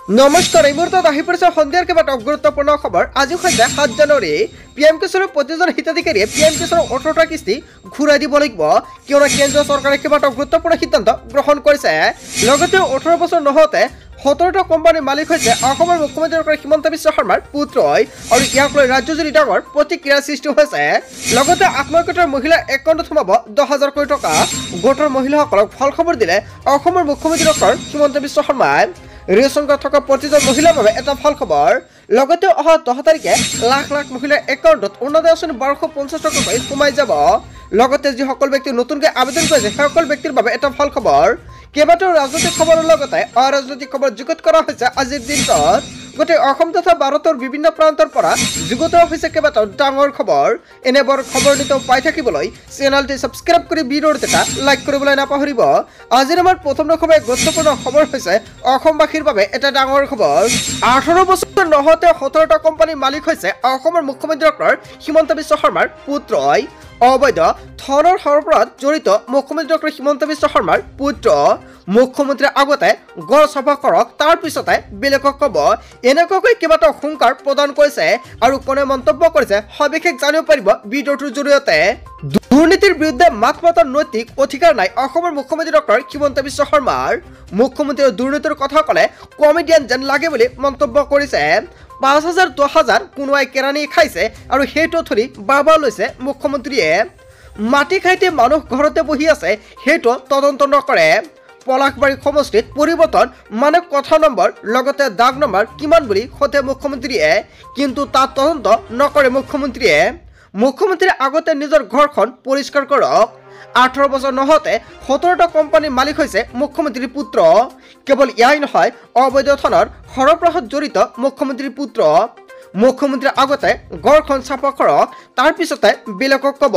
নমস্কাৰ, এই মুহূৰ্তত আহি পৰিছে সন্ধিয়াৰ কেইবাটাও গুৰুত্বপূৰ্ণ খবৰ। আজি হৈছে 7 জানুৱাৰী। পিএম কিষাণৰ প্ৰতিজন হিতাধিকাৰীয়ে পিএম কিষাণৰ 18টা কিস্তি ঘূৰাই দিব লাগিব, কিয়নো কেন্দ্ৰীয় চৰকাৰে কেইবাটাও গুৰুত্বপূৰ্ণ সিদ্ধান্ত গ্ৰহণ কৰিছে। লগতে 18 বছৰ নহওঁতে 17টা কোম্পানীৰ মালিক হৈছে অসমৰ মুখ্যমন্ত্ৰী ডক্টৰ হিমন্ত বিশ্ব শৰ্মাৰ পুত্ৰই, আৰু ইয়াক লৈ ৰাজ্যজুৰি ডাঙৰ প্ৰতিক্ৰিয়াৰ সৃষ্টি হৈছে। লগতে আত্মহত্যা মহিলাৰ একাউণ্টত সোমাব 10,000 কোটি টকা। গোটৰ মহিলাসকলক ভাল খবৰ দিলে অসমৰ মুখ্যমন্ত্ৰী ডক্টৰ হিমন্ত বিশ্ব শৰ্মাই। ৰেচন কাৰ্ড থকা প্ৰতিজন মহিলাৰ বাবে এটা ভাল খবৰ। লগতে অহা 10 তাৰিখে লাখ লাখ মহিলাৰ একাউণ্টত অৰুণোদয় আঁচনি 1250 টকাকৈ সোমাই যাব। লগতে যিসকল ব্যক্তি নতুনকৈ আবেদন কৰিছে সেইসকল ব্যক্তিৰ বাবে এটা ভাল খবৰ। কেইবাটাও ৰাজনৈতিক খবৰৰ লগতে অৰাজনৈতিক খবৰ যুগুত কৰা হৈছে আজিৰ দিনটোত। গোটেই অসম তথা ভাৰতৰ বিভিন্ন প্ৰান্তৰ পৰা যুগুত হৈছে কেইবাটাও ডাঙৰ খবৰ। এনেবোৰ খবৰ নিতৌ পাই থাকিবলৈ চেনেলটি ছাবস্ক্ৰাইব কৰি ভিডিঅ'ৰ এটা লাইক কৰিবলৈ নাপাহৰিব। আজিৰ আমাৰ প্ৰথম খবৰ গুৰুত্বপূৰ্ণ খবৰ হৈছে অসমবাসীৰ বাবে এটা ডাঙৰ খবৰ। 18 বছৰ নহওঁতে 17টা কোম্পানীৰ মালিক হৈছে অসমৰ মুখ্যমন্ত্ৰী ডক্টৰ হিমন্ত বিশ্ব শৰ্মাৰ পুত্ৰই। অবৈধ ধনৰ সৰবৰাহত জড়িত মুখ্যমন্ত্ৰী ডক্টৰ হিমন্ত বিশ্ব শৰ্মাৰ পুত্ৰ। মুখ্যমন্ত্ৰীয়ে আগতে গড় চাফা কৰক, তাৰ পিছতে বেলেগক ক'ব, এনেকুৱাকৈ কেইবাটাও হুংকাৰ প্ৰদান কৰিছে। আৰু কোনে মন্তব্য কৰিছে সবিশেষ জানিব পাৰিব ভিডিঅ'টোৰ জৰিয়তে। দুৰ্নীতিৰ বিৰুদ্ধে মাত মতাৰ নৈতিক অধিকাৰ নাই অসমৰ মুখ্যমন্ত্ৰী ডক্টৰ হিমন্ত বিশ্ব শৰ্মাৰ। মুখ্যমন্ত্ৰীয়ে দুৰ্নীতিৰ কথা ক'লে কমেডিয়ান যেন লাগে বুলি মন্তব্য কৰিছে। 5,000 10,000 কোনোৱাই কেৰাণী খাইছে আৰু সেইটো ধৰি বাবা লৈছে মুখ্যমন্ত্ৰীয়ে। মাটি খাইতে মানুহ ঘৰতে বহি আছে, সেইটো তদন্ত নকৰে। পলাশবাৰী সমষ্টিত পৰিৱৰ্তন মানে কথা নম্বৰ লগতে দাগ নম্বৰ কিমান বুলি সোধে মুখ্যমন্ত্ৰীয়ে, কিন্তু তাত তদন্ত নকৰে মুখ্যমন্ত্ৰীয়ে। মুখ্যমন্ত্ৰীয়ে আগতে নিজৰ ঘৰখন পৰিষ্কাৰ কৰক। 18 বছৰ নহওঁতে 17টা কোম্পানীৰ মালিক হৈছে মুখ্যমন্ত্ৰীৰ পুত্ৰ। কেৱল ইয়াই নহয়, অবৈধ ধনৰ সৰবৰাহত জড়িত মুখ্যমন্ত্ৰীৰ পুত্ৰ। মুখ্যমন্ত্ৰীয়ে আগতে ঘৰখন চাফা কৰক, তাৰ পিছতে বেলেগক ক'ব।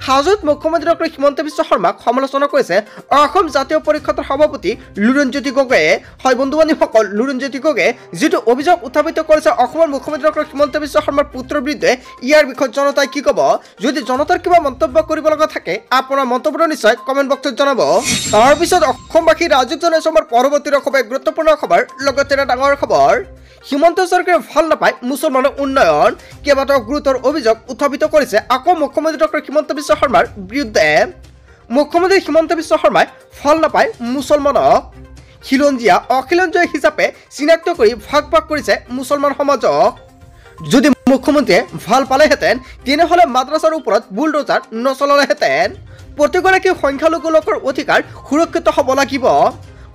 হাজোত মুখ্যমন্ত্ৰী ডক্টৰ হিমন্ত বিশ্ব শৰ্মাক সমালোচনা কৰিছে অসম জাতীয় পৰিষদৰ সভাপতি লুৰিণজ্যোতি গগৈয়ে। হয় বন্ধু বান্ধৱীসকল, লুৰিণজ্যোতি গগৈয়ে যিটো অভিযোগ উত্থাপিত কৰিছে অসমৰ মুখ্যমন্ত্ৰী ডক্টৰ হিমন্ত বিশ্ব শৰ্মাৰ পুত্ৰৰ বিৰুদ্ধে, ইয়াৰ বিষয়ে জনতাই কি ক'ব? যদি জনতাৰ কিবা মন্তব্য কৰিব লগা থাকে আপোনাৰ মন্তব্য নিশ্চয় কমেণ্ট বক্সত জনাব। তাৰপিছত অসমবাসী ৰাজুক জনাইছে আমাৰ পৰৱৰ্তী খবৰ গুৰুত্বপূৰ্ণ খবৰ। লগতে এটা ডাঙৰ খবৰ, হিমন্ত চৰকাৰে ভাল নাপায় মুছলমানৰ উন্নয়ন। কেইবাটাও গুৰুতৰ অভিযোগ উত্থাপিত কৰিছে আকৌ মুখ্যমন্ত্ৰী ডক্টৰ হিমন্ত বিশ্ব শৰ্মাৰ বিৰুদ্ধে। মুখ্যমন্ত্ৰী হিমন্ত বিশ্ব শৰ্মাই ভাল নাপায় মুছলমানক। খিলঞ্জীয়া অখিলঞ্জীয়া হিচাপে চিনাক্ত কৰি ভাগ ভাগ কৰিছে মুছলমান সমাজক। যদি মুখ্যমন্ত্ৰীয়ে ভাল পালেহেঁতেন তেনেহ'লে মাদ্ৰাছাৰ ওপৰত বুলডোজাৰ নচলালেহেঁতেন। প্ৰতিগৰাকী সংখ্যালঘু লোকৰ অধিকাৰ সুৰক্ষিত হ'ব লাগিব।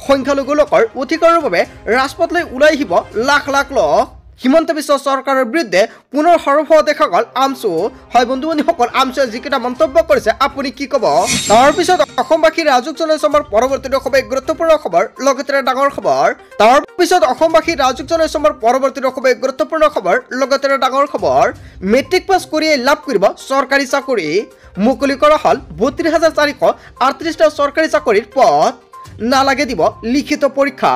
সংখ্যালঘু লোকৰ অধিকাৰৰ বাবে ৰাজপথলৈ ওলাই আহিব লাখ লাখ লোক। হিমন্ত বিশ্ব চৰকাৰৰ বিৰুদ্ধে পুনৰ সৰব হোৱা দেখা গ'ল আমছু। হয় বন্ধু বান্ধৱীসকল, আমছুৱে যিকেইটা মন্তব্য কৰিছে আপুনি কি ক'ব? তাৰপিছত অসমবাসীৰ ৰাজুক জনাইছে আমাৰ পৰৱৰ্তী খবৰ গুৰুত্বপূৰ্ণ খবৰ। লগতে ডাঙৰ খবৰ। তাৰপিছত অসমবাসীৰ ৰাজুক জনাইছে আমাৰ পৰৱৰ্তী খবৰ গুৰুত্বপূৰ্ণ খবৰ। লগতে ডাঙৰ খবৰ, মেট্ৰিক পাছ কৰিয়েই লাভ কৰিব চৰকাৰী চাকৰি। মুকলি কৰা হ'ল 32,438টা চৰকাৰী চাকৰিৰ পদ। নালাগে দিব লিখিত পৰীক্ষা,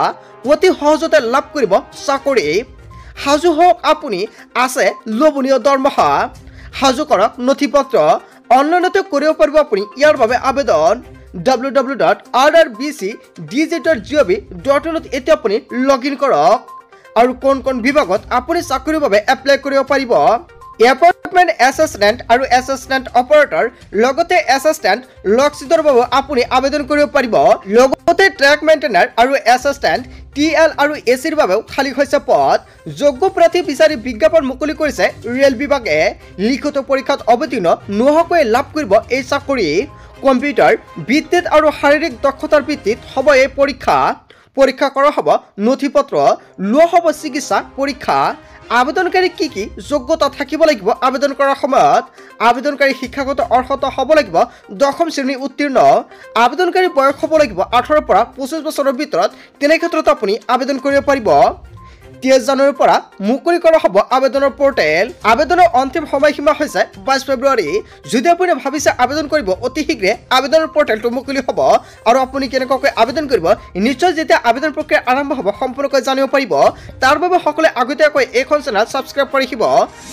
অতি সহজতে লাভ কৰিব চাকৰি। সাজু হওক আপুনি, আছে লোভনীয় দৰমহা। সাজু কৰক নথি পত্ৰ, অনলাইনতে কৰিব পাৰিব আপুনি ইয়াৰ বাবে আবেদন। www.rbcdj.gov.in এতিয়া আপুনি লগ ইন কৰক। আৰু কোন কোন বিভাগত আপুনি চাকৰিৰ বাবে এপ্লাই কৰিব পাৰিব? এপইণ্টমেণ্ট এছিষ্টেণ্ট আৰু এছিষ্টেণ্ট অপাৰেটৰ, লগতে এছিষ্টেণ্ট লকচিডৰ বাবে আপুনি আবেদন কৰিব পাৰিব। লগতে ট্ৰেক মেইনটেইনাৰ আৰু এছিষ্টেণ্ট TL আৰু ACৰ বাবেও খালী হৈছে পদ। যোগ্য প্ৰাৰ্থী বিচাৰি বিজ্ঞাপন মুকলি কৰিছে ৰেল বিভাগে। লিখিত পৰীক্ষাত অৱতীৰ্ণ নোহোৱাকৈ লাভ কৰিব এই চাকৰি। কম্পিউটাৰ ভিত্তিত আৰু শাৰীৰিক দক্ষতাৰ ভিত্তিত হ'ব এই পৰীক্ষা। পৰীক্ষা কৰা হ'ব নথি পত্ৰ, লোৱা হ'ব চিকিৎসা পৰীক্ষা। আবেদনকাৰী কি কি যোগ্যতা থাকিব লাগিব আবেদন কৰাৰ সময়ত? আবেদনকাৰী শিক্ষাগত অৰ্হতা হ'ব লাগিব 10ম শ্ৰেণী উত্তীৰ্ণ। আবেদনকাৰী বয়স হ'ব লাগিব 18 পৰা 25 বছৰৰ ভিতৰত। তেনে ক্ষেত্ৰত আপুনি আবেদন কৰিব পাৰিব। 23 জানুৱাৰীৰ পৰা মুকলি কৰা হ'ব আবেদনৰ পৰ্টেল। আবেদনৰ অন্তিম সময়সীমা হৈছে 22 ফেব্ৰুৱাৰী। যদি আপুনি ভাবিছে আবেদন কৰিব, অতি শীঘ্ৰে আবেদনৰ পৰ্টেলটো মুকলি হ'ব আৰু আপুনি কেনেকৈ আবেদন কৰিব নিশ্চয় যেতিয়া আবেদন প্ৰক্ৰিয়া আৰম্ভ হ'ব সম্পূৰ্ণকৈ জানিব পাৰিব। তাৰ বাবে সকলোৱে আগতীয়াকৈ এইখন চেনেল ছাবস্ক্ৰাইব কৰি ৰাখিব।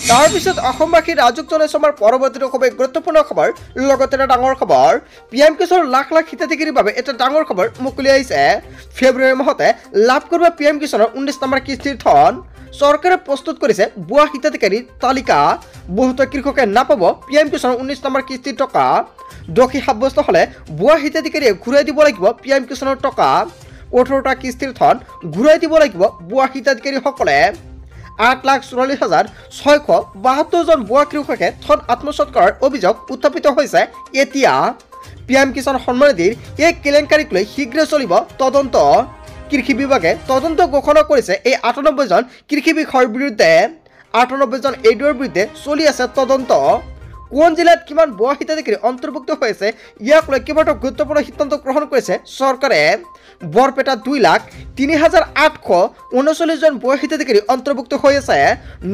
তাৰ পিছত অসমবাসীৰ ৰাজুক জনাইছো আমাৰ পৰৱৰ্তী খুবেই গুৰুত্বপূৰ্ণ খবৰ, লগতে এটা ডাঙৰ খবৰ। পিএম কিষাণৰ লাখ লাখ হিতাধিকাৰীৰ বাবে এটা ডাঙৰ খবৰ মুকলি আহিছে। ফেব্ৰুৱাৰী মাহতে লাভ কৰিব পিএম কিষাণৰ 19 নম্বৰ কিস্তিৰ ধন। চৰকাৰে প্ৰস্তুত কৰিছে ভুৱা হিতাধিকাৰীৰ তালিকা। বহুতো কৃষকে নাপাব পিএম কিষাণৰ 19 নম্বৰ কিস্তিৰ টকা। দোষী সাব্যস্ত হ'লে ভুৱা হিতাধিকাৰীয়ে ঘূৰাই দিব লাগিব পিএম কিষাণৰ টকা। 18টা কিস্তিৰ ধন ঘূৰাই দিব লাগিব ভুৱা হিতাধিকাৰীসকলে। 8,44,672 জন ভুৱা কৃষকে ধন আত্মসাৎ কৰাৰ অভিযোগ উত্থাপিত হৈছে। এতিয়া পিএম কিষাণ সন্মান নিধিৰ এই কেলেংকাৰীক লৈ শীঘ্ৰে চলিব তদন্ত। কৃষি বিভাগে তদন্ত ঘোষণা কৰিছে এই 98 জন কৃষি বিষয়াৰ বিৰুদ্ধে। 98 জন এইডৰ বিৰুদ্ধে চলি আছে তদন্ত। কোন জিলাত কিমান ভুৱা হিতাধিকাৰী অন্তৰ্ভুক্ত হৈছে ইয়াক লৈ কেইবাটাও গুৰুত্বপূৰ্ণ সিদ্ধান্ত গ্ৰহণ কৰিছে চৰকাৰে। বৰপেটাত 2,03,839 জন ভুৱা হিতাধিকাৰী অন্তৰ্ভুক্ত হৈ আছে।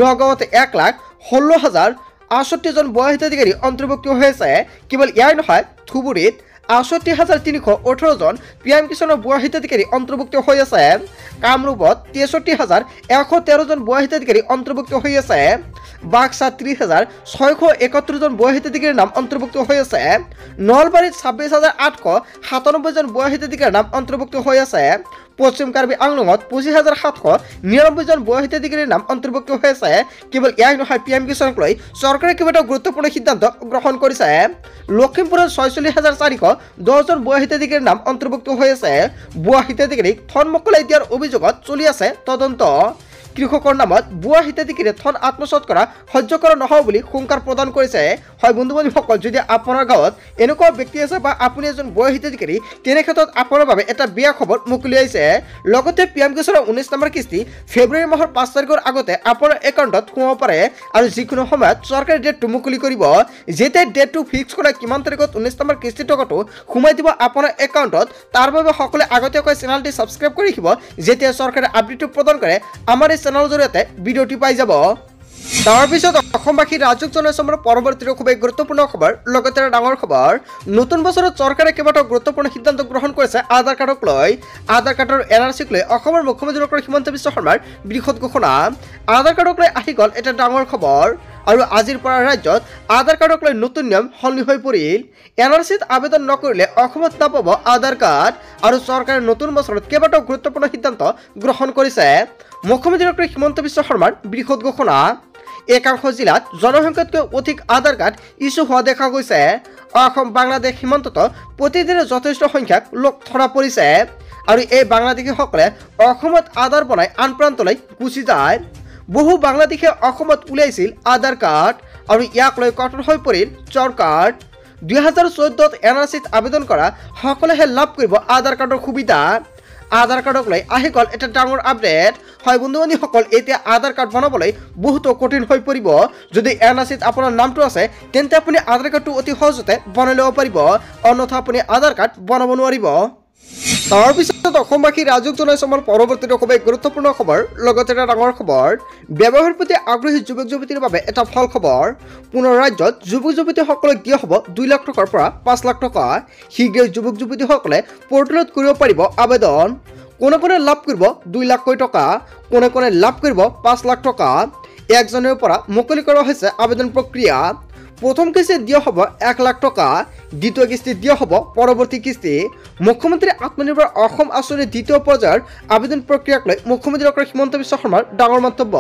নগাঁৱত 1,16,068 জন ভুৱা হিতাধিকাৰী অন্তৰ্ভুক্ত হৈ আছে। কেৱল ইয়াৰ নহয়, ধুবুৰীত 68,318 জন পিএম কিষাণৰ ভুৱা হিতাধিকাৰী অন্তৰ্ভুক্ত হৈ আছে। কামৰূপত 63,113 জন ভুৱা হিতাধিকাৰী অন্তৰ্ভুক্ত হৈ আছে। বাক্সাত 30,671 জন ভুৱা হিতাধিকাৰীৰ নাম অন্তৰ্ভুক্ত হৈ আছে। নলবাৰীত 26,897 জন ভুৱা হিতাধিকাৰীৰ নাম অন্তৰ্ভুক্ত হৈ আছে। পশ্চিম কাৰ্বি আংলঙত 25,799 জন ভুৱা হিতাধিকাৰীৰ নাম অন্তৰ্ভুক্ত হৈ আছে। কেৱল ইয়াই নহয়, পিএম কিষাণক লৈ চৰকাৰে কেইবাটাও গুৰুত্বপূৰ্ণ সিদ্ধান্ত গ্ৰহণ কৰিছে। লখিমপুৰত 46,410 জন ভুৱা হিতাধিকাৰীৰ নাম অন্তৰ্ভুক্ত হৈ আছে। ভুৱা হিতাধিকাৰীক ধন মোকলাই দিয়াৰ অভিযোগত চলি আছে তদন্ত। কৃষকৰ নামত ভুৱা হিতাধিকাৰীয়ে ধন আত্মসাৎ কৰা সহ্য কৰা নহয় বুলি হুংকাৰ প্ৰদান কৰিছে। হয় বন্ধু বান্ধৱীসকল, যদি আপোনাৰ গাঁৱত এনেকুৱা ব্যক্তি আছে বা আপুনি এজন ভুৱা হিতাধিকাৰী, তেনে ক্ষেত্ৰত আপোনাৰ বাবে এটা বেয়া খবৰ মুকলি আহিছে। লগতে পিএম কিষাণৰ 19 নম্বৰ কিস্তি ফেব্ৰুৱাৰী মাহৰ 5 তাৰিখৰ আগতে আপোনাৰ একাউণ্টত সোমাব পাৰে আৰু যিকোনো সময়ত চৰকাৰে ডেটটো মুকলি কৰিব। যেতিয়া ডেটটো ফিক্স কৰে কিমান তাৰিখত 19 নম্বৰ কিস্তি টকাটো সোমাই দিব আপোনাৰ একাউণ্টত, তাৰ বাবে সকলোৱে আগতীয়াকৈ চেনেলটি ছাবস্ক্ৰাইব কৰি ৰাখিব। যেতিয়া চৰকাৰে আপডেটটো প্ৰদান কৰে আমাৰ চেনেলৰ জৰিয়তে ভিডিঅ'টি পাই যাব। তাৰপিছত অসমবাসীৰ ৰাজুক জনাইছো আমাৰ পৰৱৰ্তী খুবেই গুৰুত্বপূৰ্ণ খবৰ, লগতে এটা ডাঙৰ খবৰ। নতুন বছৰত চৰকাৰে কেইবাটাও গুৰুত্বপূৰ্ণ সিদ্ধান্ত গ্ৰহণ কৰিছে আধাৰ কাৰ্ডক লৈ। আধাৰ কাৰ্ডৰ NRCক লৈ অসমৰ মুখ্যমন্ত্ৰী ডক্টৰ হিমন্ত বিশ্ব শৰ্মাৰ বৃহৎ ঘোষণা। আধাৰ কাৰ্ডক লৈ আহি গ'ল এটা ডাঙৰ খবৰ আৰু আজিৰ পৰা ৰাজ্যত আধাৰ কাৰ্ডক লৈ নতুন নিয়ম সলনি হৈ পৰিল। NRCত আবেদন নকৰিলে অসমত নাপাব আধাৰ কাৰ্ড আৰু চৰকাৰে নতুন বছৰত কেইবাটাও গুৰুত্বপূৰ্ণ সিদ্ধান্ত গ্ৰহণ কৰিছে। মুখ্যমন্ত্ৰী ডক্টৰ হিমন্ত বিশ্ব শৰ্মাৰ বৃহৎ ঘোষণা। একাংশ জিলাত জনসংখ্যাতকৈ অধিক আধাৰ কাৰ্ড ইছ্যু হোৱা দেখা গৈছে। অসম বাংলাদেশ সীমান্তত প্ৰতিদিনে যথেষ্ট সংখ্যক লোক ধৰা পৰিছে আৰু এই বাংলাদেশীসকলে অসমত আধাৰ বনাই আন প্ৰান্তলৈ গুচি যায়। বহু বাংলাদেশে অসমত উলিয়াইছিল আধাৰ কাৰ্ড আৰু ইয়াক লৈ কঠোৰ হৈ পৰিল চৰকাৰ। 2014ত NRCত আবেদন কৰা সকলেহে লাভ কৰিব আধাৰ কাৰ্ডৰ সুবিধা। আধাৰ কাৰ্ডক লৈ আহি গ'ল এটা ডাঙৰ আপডেট। হয় বন্ধু বান্ধৱীসকল, এতিয়া আধাৰ কাৰ্ড বনাবলৈ বহুতো কঠিন হৈ পৰিব। যদি NRCত আপোনাৰ নামটো আছে তেন্তে আপুনি আধাৰ কাৰ্ডটো অতি সহজতে বনাই ল'ব পাৰিব, অন্যথা আপুনি আধাৰ কাৰ্ড বনাব নোৱাৰিব। তাৰপিছত অসমবাসী ৰাজুক জনাইছো আমাৰ পৰৱৰ্তী খুবেই গুৰুত্বপূৰ্ণ খবৰ, লগতে এটা ডাঙৰ খবৰ। ব্যৱসায়ৰ প্ৰতি আগ্ৰহী যুৱক যুৱতীৰ বাবে এটা ভাল খবৰ। পুনৰ ৰাজ্যত যুৱক যুৱতীসকলক দিয়া হ'ব 2 লাখ টকাৰ পৰা 5 লাখ টকা। শীঘ্ৰে যুৱক যুৱতীসকলে পৰ্টেলত কৰিব পাৰিব আবেদন। কোনে কোনে লাভ কৰিব 2 লাখকৈ টকা, কোনে কোনে লাভ কৰিব 5 লাখ টকা। 1 জানুৱাৰীৰ পৰা মুকলি কৰা হৈছে আবেদন প্ৰক্ৰিয়া। প্ৰথম কিস্তি দিয়া হ'ব 1 লাখ টকা, দ্বিতীয় কিস্তি দিয়া হ'ব পৰৱৰ্তী কিস্তি। মুখ্যমন্ত্ৰী আত্মনিৰ্ভৰ অসম আঁচনিৰ দ্বিতীয় পৰ্যায়ৰ আবেদন প্ৰক্ৰিয়াক লৈ মুখ্যমন্ত্ৰী ডক্টৰ হিমন্ত বিশ্ব শৰ্মাৰ ডাঙৰ মন্তব্য।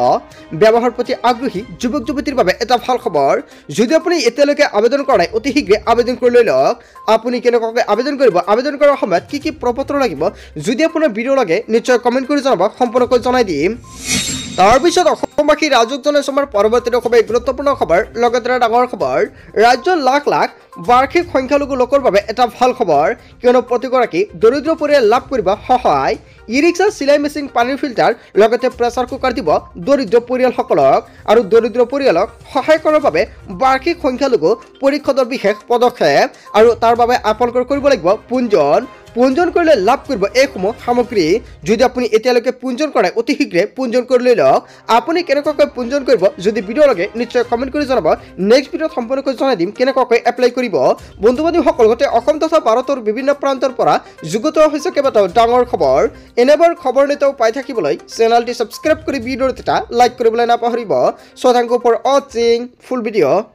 ব্যৱসায়ৰ প্ৰতি আগ্ৰহী যুৱক যুৱতীৰ বাবে এটা ভাল খবৰ। যদি আপুনি এতিয়ালৈকে আবেদন কৰা নাই, অতি শীঘ্ৰে আবেদন কৰি লৈ লওক। আপুনি কেনেকুৱাকৈ আবেদন কৰিব, আবেদন কৰাৰ সময়ত কি কি প্ৰপত্ৰ লাগিব, যদি আপোনাৰ ভিডিঅ' লাগে নিশ্চয় কমেণ্ট কৰি জনাব, সম্পূৰ্ণকৈ জনাই দিম। তাৰপিছত অসমবাসী ৰাজুক জনাইছো আমাৰ পৰৱৰ্তী খুবেই গুৰুত্বপূৰ্ণ খবৰ, লগতে এটা ডাঙৰ খবৰ। ৰাজ্যৰ লাখ লাখ বাৰ্ষিক সংখ্যালঘু লোকৰ বাবে এটা ভাল খবৰ, কিয়নো প্ৰতিগৰাকী দৰিদ্ৰ পৰিয়াল লাভ কৰিব সহায়। ই ৰিক্সা, চিলাই মেচিন, পানীৰ ফিল্টাৰ লগতে প্ৰেছাৰ কুকাৰ দিব দৰিদ্ৰ পৰিয়ালসকলক আৰু দৰিদ্ৰ পৰিয়ালক সহায় কৰাৰ বাবে বাৰ্ষিক সংখ্যালঘু পৰিষদৰ বিশেষ পদক্ষেপ আৰু তাৰ বাবে আপোনালোকে কৰিব লাগিব পঞ্জীয়ন। পঞ্জীয়ন কৰিলে লাভ কৰিব এইসমূহ সামগ্ৰী। যদি আপুনি এতিয়ালৈকে পঞ্জীয়ন কৰা নাই অতি শীঘ্ৰে পঞ্জীয়ন কৰি লৈ লওক। আপুনি কেনেকুৱাকৈ পঞ্জীয়ন কৰিব যদি ভিডিঅ' লাগে নিশ্চয় কমেণ্ট কৰি জনাব। নেক্সট ভিডিঅ'ত সম্পূৰ্ণকৈ জনাই দিম কেনেকুৱাকৈ এপ্লাই কৰিব। বন্ধু বান্ধৱীসকল গোটেই অসম তথা ভাৰতৰ বিভিন্ন প্ৰান্তৰ পৰা যুগুত হৈছে কেইবাটাও ডাঙৰ খবৰ। এনেবোৰ খবৰ নেতাও পাই থাকিবলৈ চেনেলটি ছাবস্ক্ৰাইব কৰি ভিডিঅ'ত এটা লাইক কৰিবলৈ নাপাহৰিব। So thank you for watching full video.